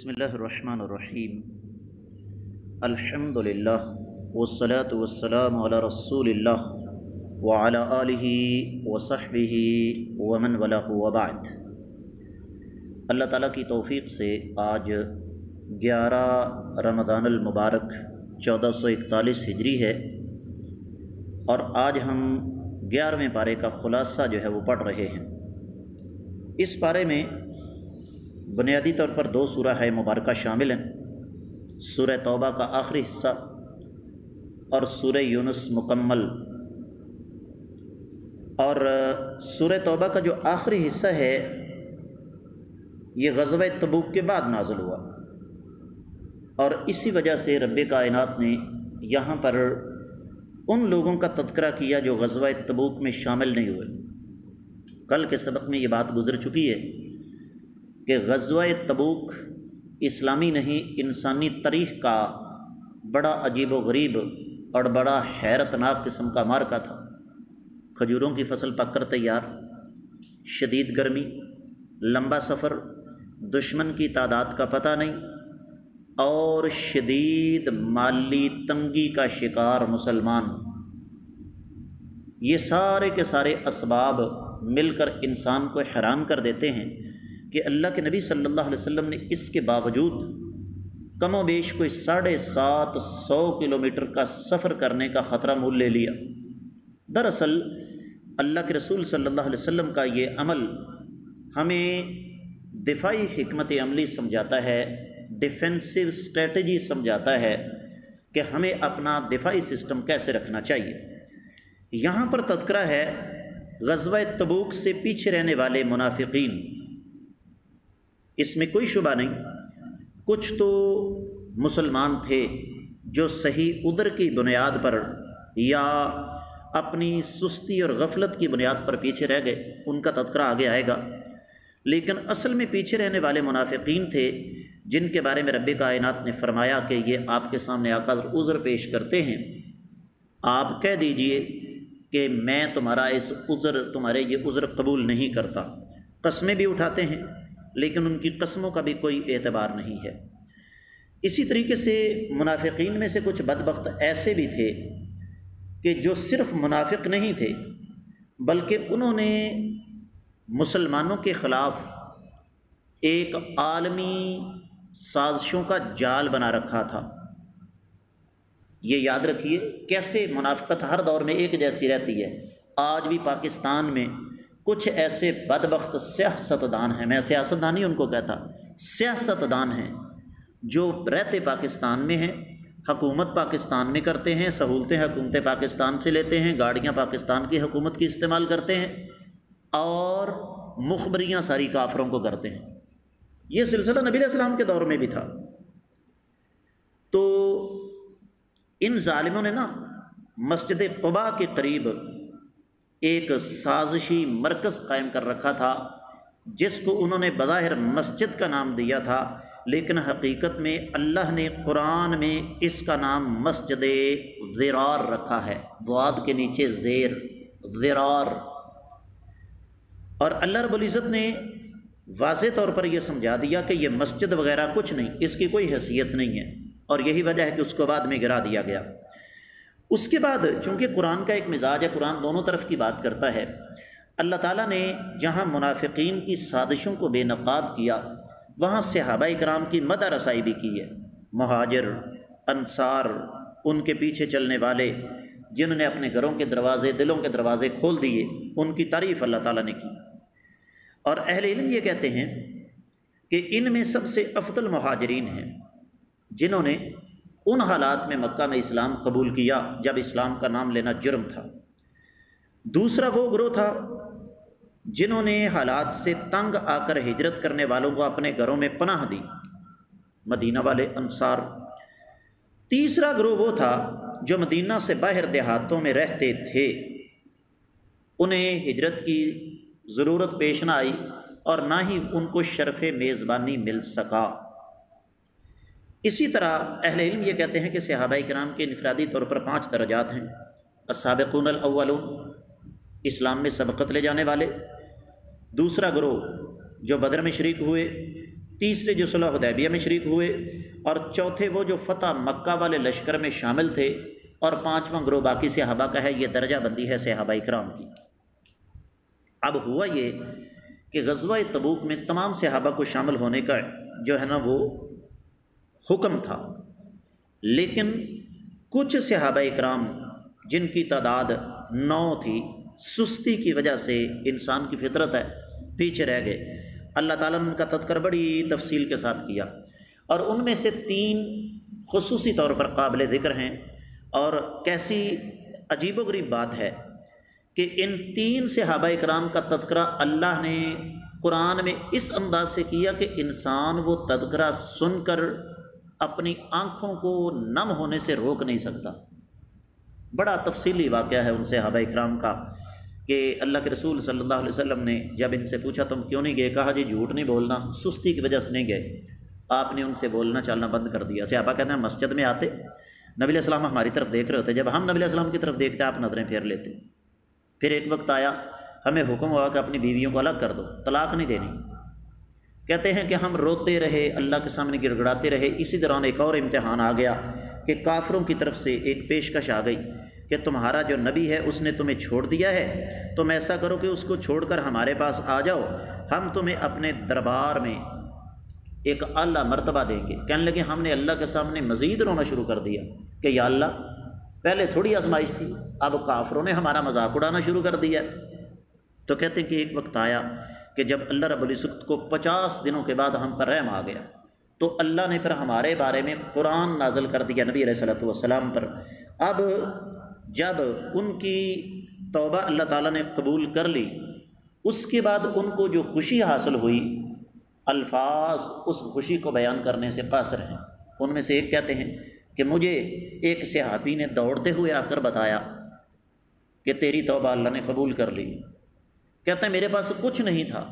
بسم اللہ الرحمن الرحیم الحمدللہ والصلاة والسلام علی رسول اللہ وعلی آلہ وصحبہ ومن والہ وبعد۔ اللہ تعالیٰ کی توفیق سے آج 11 رمضان المبارک 1441 ہجری ہے، اور آج ہم 11ویں پارے کا خلاصہ جو ہے وہ پڑھ رہے ہیں۔ اس پارے میں بنیادی طور پر 2 سورہ مبارکہ شامل ہیں، سورہ توبہ کا آخری حصہ اور سورہ یونس مکمل۔ اور سورہ توبہ کا جو آخری حصہ ہے یہ غزوہ تبوک کے بعد نازل ہوا، اور اسی وجہ سے رب کائنات نے یہاں پر ان لوگوں کا تذکرہ کیا جو غزوہ تبوک میں شامل نہیں ہوئے۔ کل کے سبق میں یہ بات گزر چکی ہے کہ غزوہ تبوک اسلامی نہیں انسانی تاریخ کا بڑا عجیب و غریب اور بڑا حیرت ناک قسم کا معرکہ تھا۔ کھجوروں کی فصل پک کر تیار، شدید گرمی، لمبا سفر، دشمن کی تعداد کا پتہ نہیں، اور شدید مالی تنگی کا شکار مسلمان۔ یہ سارے کے سارے اسباب مل کر انسان کو حیران کر دیتے ہیں کہ اللہ کے نبی صلی اللہ علیہ وسلم نے اس کے باوجود کم و بیش کوئی 750 کلومیٹر کا سفر کرنے کا خطرہ مول لے لیا۔ دراصل اللہ کے رسول صلی اللہ علیہ وسلم کا یہ عمل ہمیں دفاعی حکمت عملی سمجھاتا ہے، ڈیفینسو اسٹریٹجی سمجھاتا ہے کہ ہمیں اپنا دفاعی سسٹم کیسے رکھنا چاہیے۔ یہاں پر تذکرہ ہے غزوہ تبوک سے پیچھے رہنے والے منافقین۔ اس میں کوئی شبہ نہیں، کچھ تو مسلمان تھے جو صحیح عذر کی بنیاد پر یا اپنی سستی اور غفلت کی بنیاد پر پیچھے رہ گئے، ان کا تذکرہ آگے آئے گا۔ لیکن اصل میں پیچھے رہنے والے منافقین تھے جن کے بارے میں رب کائنات نے فرمایا کہ یہ آپ کے سامنے آ کر عذر پیش کرتے ہیں، آپ کہہ دیجئے کہ میں تمہارے یہ عذر قبول نہیں کرتا۔ قسمیں بھی اٹھاتے ہیں لیکن ان کی قسموں کا بھی کوئی اعتبار نہیں ہے۔ اسی طریقے سے منافقین میں سے کچھ بدبخت ایسے بھی تھے کہ جو صرف منافق نہیں تھے بلکہ انہوں نے مسلمانوں کے خلاف ایک عالمی سازشوں کا جال بنا رکھا تھا۔ یہ یاد رکھیے کیسے منافقت ہر دور میں ایک جیسی رہتی ہے۔ آج بھی پاکستان میں کچھ ایسے بدبخت سیاستدان ہیں، میں سیاستدان ہی ان کو کہتا، سیاستدان ہیں جو رہتے پاکستان میں ہیں، حکومت پاکستان میں کرتے ہیں، سہولتیں حکومت پاکستان سے لیتے ہیں، گاڑیاں پاکستان کی حکومت کی استعمال کرتے ہیں، اور مخبریاں ساری کافروں کو کرتے ہیں۔ یہ سلسلہ نبی علیہ السلام کے دور میں بھی تھا۔ تو ان ظالموں نے مسجد قباء کے قریب ایک سازشی مرکز قائم کر رکھا تھا جس کو انہوں نے بظاہر مسجد کا نام دیا تھا، لیکن حقیقت میں اللہ نے قرآن میں اس کا نام مسجد ضرار رکھا ہے، ضاد کے نیچے زیر، ضرار۔ اور اللہ رب العزت نے واضح طور پر یہ سمجھا دیا کہ یہ مسجد وغیرہ کچھ نہیں، اس کی کوئی حیثیت نہیں ہے، اور یہی وجہ ہے کہ اس کو بعد میں گرا دیا گیا۔ اس کے بعد چونکہ قرآن کا ایک مزاج ہے، قرآن دونوں طرف کی بات کرتا ہے، اللہ تعالیٰ نے جہاں منافقین کی سازشوں کو بے نقاب کیا وہاں صحابہ کرام کی مدح رسائی بھی کی ہے۔ مہاجر، انصار، ان کے پیچھے چلنے والے جنہوں نے اپنے گھروں کے دروازے، دلوں کے دروازے کھول دیے، ان کی تعریف اللہ تعالیٰ نے کی۔ اور اہل علم یہ کہتے ہیں کہ ان میں سب سے افضل مہاجرین ہیں جنہوں نے ان حالات میں مکہ میں اسلام قبول کیا جب اسلام کا نام لینا جرم تھا۔ دوسرا وہ گروہ تھا جنہوں نے حالات سے تنگ آ کر ہجرت کرنے والوں کو اپنے گھروں میں پناہ دی، مدینہ والے انصار۔ تیسرا گروہ وہ تھا جو مدینہ سے باہر دیہاتوں میں رہتے تھے، انہیں ہجرت کی ضرورت پیش نہ آئی اور نہ ہی ان کو شرف میزبانی مل سکا۔ اسی طرح اہل علم یہ کہتے ہیں کہ صحابہ کرام کے انفرادی طور پر 5 درجات ہیں۔ السابقون الاولون، اسلام میں سبقت لے جانے والے، دوسرا گروہ جو بدر میں شریک ہوئے، تیسرے جو صلح حدیبیہ میں شریک ہوئے، اور چوتھے وہ جو فتح مکہ والے لشکر میں شامل تھے، اور پانچواں گروہ باقی صحابہ کا ہے۔ یہ درجہ بندی ہے صحابہ اکرام کی۔ اب ہوا یہ کہ غزوہ تبوک میں تمام صحابہ کو شامل ہونے کا جو ہے نا وہ حکم تھا، لیکن کچھ صحابہ اکرام جن کی تعداد 9 تھی، سستی کی وجہ سے، انسان کی فطرت ہے، پیچھے رہ گئے۔ اللہ تعالیٰ نے ان کا تذکرہ بڑی تفصیل کے ساتھ کیا، اور ان میں سے 3 خصوصی طور پر قابل ذکر ہیں۔ اور کیسی عجیب و غریب بات ہے کہ ان 3 صحابہ اکرام کا تذکرہ اللہ نے قرآن میں اس انداز سے کیا کہ انسان وہ تذکرہ سن کر اپنی آنکھوں کو نم ہونے سے روک نہیں سکتا۔ بڑا تفصیلی واقعہ ہے ان صحابہ اکرام کا کہ اللہ کے رسول صلی اللہ علیہ وسلم نے جب ان سے پوچھا تم کیوں نہیں گئے، کہا جی جھوٹ نہیں بولنا، سستی کی وجہ سے نہیں گئے۔ آپ نے ان سے بولنا چالنا بند کر دیا۔ صحابہ کہتے ہیں مسجد میں آتے، نبی علیہ السلام ہماری طرف دیکھ رہے ہوتے، جب ہم نبی علیہ السلام کی طرف دیکھتے آپ نظریں پھیر لیتے۔ پھر ایک وقت آیا، ہمیں حکم ہوا کہ اپنی بیویوں کو الگ کر دو، طلاق نہیں دینی۔ کہتے ہیں کہ ہم روتے رہے، اللہ کے سامنے گڑ گڑاتے رہے۔ اسی دوران ایک اور امتحان آ گیا کہ کافروں کی طرف سے ایک پیشکش آ گئی کہ تمہارا جو نبی ہے اس نے تمہیں چھوڑ دیا ہے، تم ایسا کرو کہ اس کو چھوڑ کر ہمارے پاس آ جاؤ، ہم تمہیں اپنے دربار میں ایک اعلیٰ مرتبہ دیں گے۔ کہنے لگے ہم نے اللہ کے سامنے مزید رونا شروع کر دیا کہ یا اللہ، پہلے تھوڑی آزمائش تھی، اب کافروں نے ہمارا مذاق اڑانا شروع کر دیا۔ تو کہتے ہیں کہ ایک وقت آیا کہ جب اللہ رب العزت کو 50 دنوں کے بعد ہم پر رحم آ گیا، تو اللہ نے پھر ہمارے بارے میں قرآن نازل کر دیا نبی علیہ الصلوۃ والسلام پر۔ اب جب ان کی توبہ اللہ تعالیٰ نے قبول کر لی، اس کے بعد ان کو جو خوشی حاصل ہوئی، الفاظ اس خوشی کو بیان کرنے سے قاصر ہیں۔ ان میں سے ایک کہتے ہیں کہ مجھے ایک صحابی نے دوڑتے ہوئے آ کر بتایا کہ تیری توبہ اللہ نے قبول کر لی۔ کہتے ہیں میرے پاس کچھ نہیں تھا،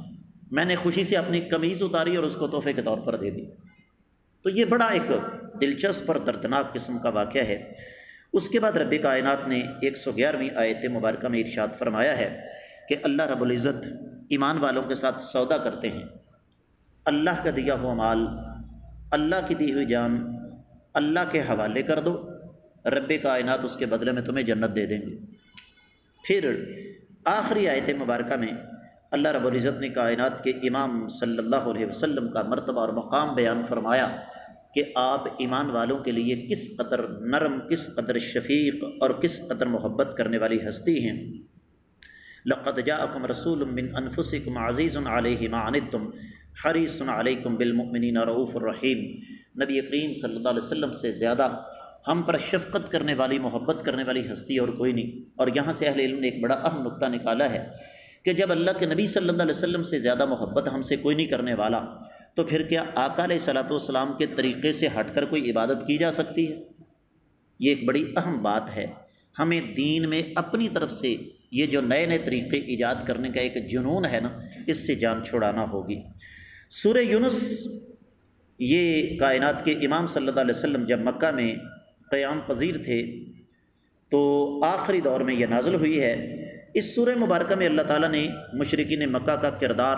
میں نے خوشی سے اپنی قمیض اتاری اور اس کو تحفے کے طور پر دے دی۔ تو یہ بڑا ایک دلچسپ اور دردناک قسم کا واقعہ ہے۔ اس کے بعد رب کائنات نے 111ویں آیت مبارکہ میں ارشاد فرمایا ہے کہ اللہ رب العزت ایمان والوں کے ساتھ سودا کرتے ہیں۔ اللہ کا دیا ہوا مال، اللہ کی دی ہوئی جان اللہ کے حوالے کر دو، رب کائنات اس کے بدلے میں تمہیں جنت دے دیں گے۔ پھر آخری آیت مبارکہ میں اللہ رب العزت نے کائنات کے امام صلی اللہ علیہ وسلم کا مرتبہ اور مقام بیان فرمایا کہ آپ ایمان والوں کے لیے کس قدر نرم، کس قدر شفیق اور کس قدر محبت کرنے والی ہستی ہیں۔ لقد جاءکم رسول من انفسکم عزیز علیہ ما عنتم حریص علیکم بالمؤمنین رؤوف الرحیم۔ نبی کریم صلی اللہ علیہ وسلم سے زیادہ ہم پر شفقت کرنے والی، محبت کرنے والی ہستی اور کوئی نہیں۔ اور یہاں سے اہل علم نے ایک بڑا اہم نقطہ نکالا ہے کہ جب اللہ کے نبی صلی اللہ علیہ وسلم سے زیادہ محبت ہم سے کوئی نہیں کرنے والا، تو پھر کیا آقا علیہ الصلوۃ والسلام کے طریقے سے ہٹ کر کوئی عبادت کی جا سکتی ہے؟ یہ ایک بڑی اہم بات ہے۔ ہمیں دین میں اپنی طرف سے یہ جو نئے نئے طریقے ایجاد کرنے کا ایک جنون ہے نا، اس سے جان چھڑانا ہوگی۔ سورہ یونس، یہ کائنات کے امام صلی اللہ علیہ وسلم جب مکہ میں قیام پذیر تھے تو آخری دور میں یہ نازل ہوئی ہے۔ اس سورہ مبارکہ میں اللہ تعالیٰ نے مشرکین مکہ کا کردار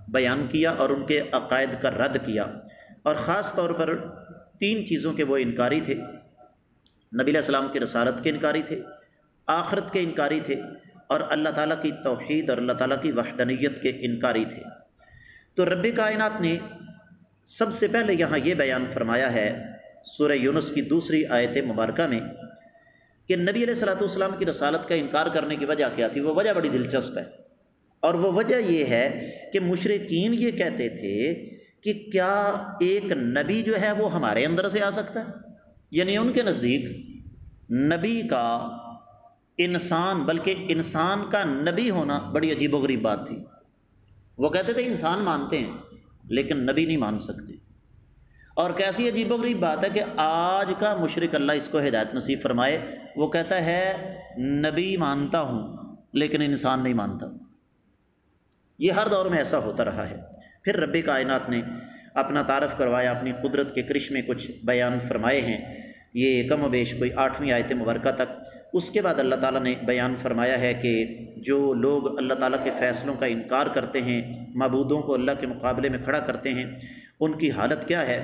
بیان کیا اور ان کے عقائد کا رد کیا، اور خاص طور پر 3 چیزوں کے وہ انکاری تھے۔ نبی علیہ السلام کی رسالت کے انکاری تھے، آخرت کے انکاری تھے، اور اللہ تعالیٰ کی توحید اور اللہ تعالیٰ کی وحدانیت کے انکاری تھے۔ تو رب کائنات نے سب سے پہلے یہاں یہ بیان فرمایا ہے سورہ یونس کی دوسری آیت مبارکہ میں کہ نبی علیہ الصلوۃ والسلام کی رسالت کا انکار کرنے کی وجہ کیا تھی۔ وہ وجہ بڑی دلچسپ ہے، اور وہ وجہ یہ ہے کہ مشرکین یہ کہتے تھے کہ کیا ایک نبی جو ہے وہ ہمارے اندر سے آ سکتا ہے؟ یعنی ان کے نزدیک نبی کا انسان، بلکہ انسان کا نبی ہونا بڑی عجیب و غریب بات تھی۔ وہ کہتے تھے انسان مانتے ہیں لیکن نبی نہیں مان سکتے۔ اور کیسی عجیب و غریب بات ہے کہ آج کا مشرک، اللہ اس کو ہدایت نصیب فرمائے، وہ کہتا ہے نبی مانتا ہوں لیکن انسان نہیں مانتا۔ یہ ہر دور میں ایسا ہوتا رہا ہے۔ پھر رب کائنات نے اپنا تعارف کروایا، اپنی قدرت کے کرشمے کچھ بیان فرمائے ہیں، یہ کم و بیش کوئی 8ویں آیت مبارکہ تک۔ اس کے بعد اللہ تعالیٰ نے بیان فرمایا ہے کہ جو لوگ اللہ تعالیٰ کے فیصلوں کا انکار کرتے ہیں، معبودوں کو اللہ کے مقابلے میں کھڑا کرتے ہیں، ان کی حالت کیا ہے۔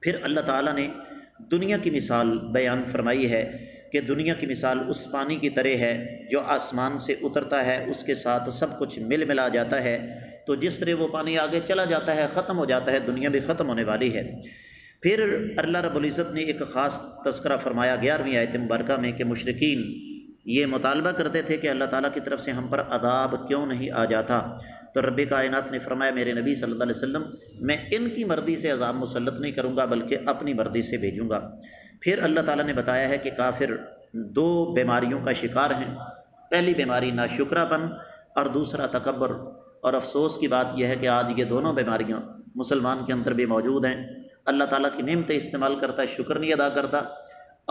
پھر اللہ تعالیٰ نے دنیا کی مثال بیان فرمائی ہے کہ دنیا کی مثال اس پانی کی طرح ہے جو آسمان سے اترتا ہے، اس کے ساتھ سب کچھ مل ملا جاتا ہے، تو جس طرح وہ پانی آگے چلا جاتا ہے، ختم ہو جاتا ہے، دنیا بھی ختم ہونے والی ہے۔ پھر اللہ رب العزت نے ایک خاص تذکرہ فرمایا 11ویں آیت مبارکہ میں کہ مشرکین یہ مطالبہ کرتے تھے کہ اللہ تعالیٰ کی طرف سے ہم پر عذاب کیوں نہیں آ جاتا، تو رب کائنات نے فرمایا میرے نبی صلی اللہ علیہ وسلم میں ان کی مرضی سے عذاب مسلط نہیں کروں گا بلکہ اپنی مرضی سے بھیجوں گا۔ پھر اللہ تعالیٰ نے بتایا ہے کہ کافر دو بیماریوں کا شکار ہیں، پہلی بیماری ناشکرا پن اور دوسرا تکبر، اور افسوس کی بات یہ ہے کہ آج یہ دونوں بیماریاں مسلمان کے اندر بھی موجود ہیں۔ اللہ تعالیٰ کی نعمتیں استعمال کرتا ہے، شکر نہیں ادا کرتا،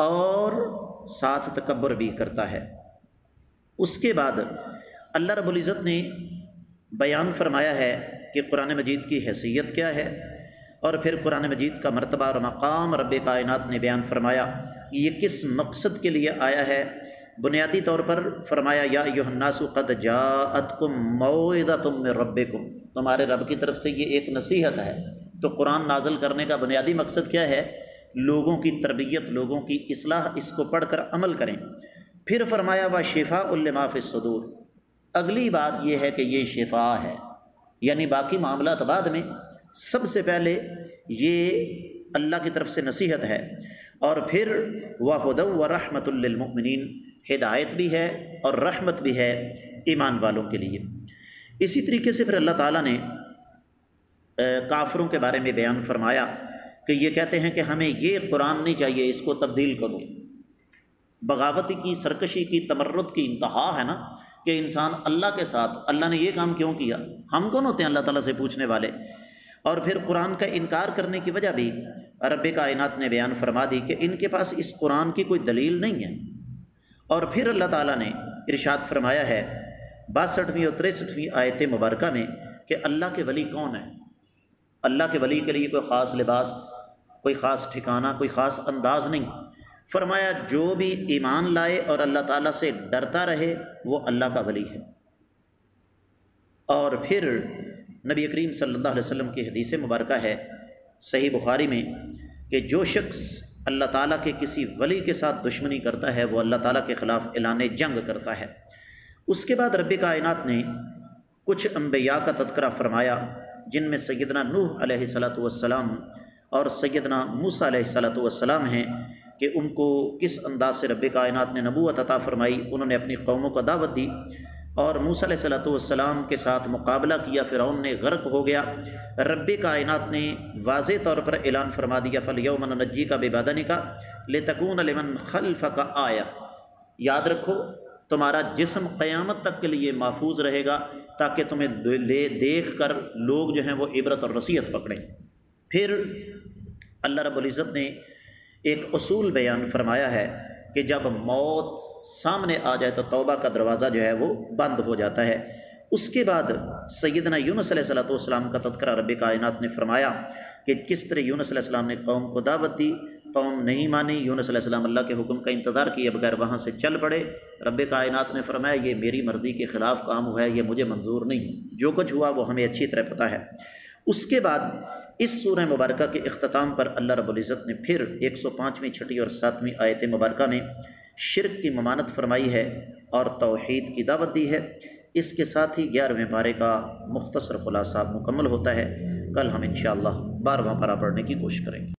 اور ساتھ تکبر بھی کرتا ہے۔ اس کے بعد اللہ رب العزت نے بیان فرمایا ہے کہ قرآن مجید کی حیثیت کیا ہے، اور پھر قرآن مجید کا مرتبہ اور مقام رب کائنات نے بیان فرمایا یہ کس مقصد کے لیے آیا ہے۔ بنیادی طور پر فرمایا یا ایھا الناس قد جاءتکم موعظۃ من ربکم، تمہارے رب کی طرف سے یہ ایک نصیحت ہے۔ تو قرآن نازل کرنے کا بنیادی مقصد کیا ہے؟ لوگوں کی تربیت، لوگوں کی اصلاح، اس کو پڑھ کر عمل کریں۔ پھر فرمایا وَشِفَاءٌ لِمَا فِی الصُّدُورِ، اگلی بات یہ ہے کہ یہ شفا ہے، یعنی باقی معاملات بعد میں، سب سے پہلے یہ اللہ کی طرف سے نصیحت ہے، اور پھر وَهُدًى وَرَحْمَةٌ لِّلْمُؤْمِنِينَ، ہدایت بھی ہے اور رحمت بھی ہے ایمان والوں کے لیے۔ اسی طریقے سے پھر اللہ تعالیٰ نے کافروں کے بارے میں بیان فرمایا کہ یہ کہتے ہیں کہ ہمیں یہ قرآن نہیں چاہیے، اس کو تبدیل کرو۔ بغاوتی کی، سرکشی کی، تمرد کی انتہا ہے نا کہ انسان اللہ کے ساتھ، اللہ نے یہ کام کیوں کیا، ہم کون ہوتے ہیں اللہ تعالیٰ سے پوچھنے والے۔ اور پھر قرآن کا انکار کرنے کی وجہ بھی رب کائنات نے بیان فرما دی کہ ان کے پاس اس قرآن کی کوئی دلیل نہیں ہے۔ اور پھر اللہ تعالیٰ نے ارشاد فرمایا ہے 62ویں اور 63ویں آیت مبارکہ میں کہ اللہ کے ولی کون ہیں۔ اللہ کے ولی کے لیے کوئی خاص لباس، کوئی خاص ٹھکانہ، کوئی خاص انداز نہیں۔ فرمایا جو بھی ایمان لائے اور اللہ تعالیٰ سے ڈرتا رہے وہ اللہ کا ولی ہے۔ اور پھر نبی کریم صلی اللہ علیہ وسلم کی حدیث مبارکہ ہے صحیح بخاری میں کہ جو شخص اللہ تعالیٰ کے کسی ولی کے ساتھ دشمنی کرتا ہے وہ اللہ تعالیٰ کے خلاف اعلان جنگ کرتا ہے۔ اس کے بعد رب کائنات نے کچھ انبیاء کا تذکرہ فرمایا جن میں سیدنا نوح علیہ السلام اور سیدنا موسیٰ علیہ السلام ہیں کہ ان کو کس انداز سے رب کائنات نے نبوت عطا فرمائی، انہوں نے اپنی قوموں کو دعوت دی، اور موسیٰ علیہ السلام کے ساتھ مقابلہ کیا، فرعون نے غرق ہو گیا۔ رب کائنات نے واضح طور پر اعلان فرما دیا فَالْيَوْمَ نُنَجِّيكَ بِبَدَنِكَ لِتَكُونَ لِمَنْ خَلْفَكَ آیَةً، یاد رکھو تمہارا جسم قیامت تک کے لیے محفوظ رہے گا تاکہ تمہیں دیکھ کر لوگ جو ہیں وہ عبرت اور نصیحت پکڑیں۔ پھر اللہ رب العزت نے ایک اصول بیان فرمایا ہے کہ جب موت سامنے آ جائے تو توبہ کا دروازہ جو ہے وہ بند ہو جاتا ہے۔ اس کے بعد سیدنا یونس علیہ السلام کا تذکرہ رب کائنات نے فرمایا کہ کس طرح یونس علیہ السلام نے قوم کو دعوت دی، قوم نہیں مانی، یونس علیہ السلام اللہ کے حکم کا انتظار کیے بغیر وہاں سے چل پڑے۔ رب کائنات نے فرمایا یہ میری مرضی کے خلاف کام ہوا ہے، یہ مجھے منظور نہیں، جو کچھ ہوا وہ ہمیں اچھی طرح پتہ ہے۔ اس کے بعد اس سورہ مبارکہ کے اختتام پر اللہ رب العزت نے پھر 105ویں، 6 اور 7ویں آیت مبارکہ میں شرک کی ممانعت فرمائی ہے اور توحید کی دعوت دی ہے۔ اس کے ساتھ ہی 11ویں پارے کا مختصر خلاصہ مکمل ہوتا ہے۔ کل ہم انشاءاللہ 12واں پارہ پڑھنے کی کوشش کریں گے۔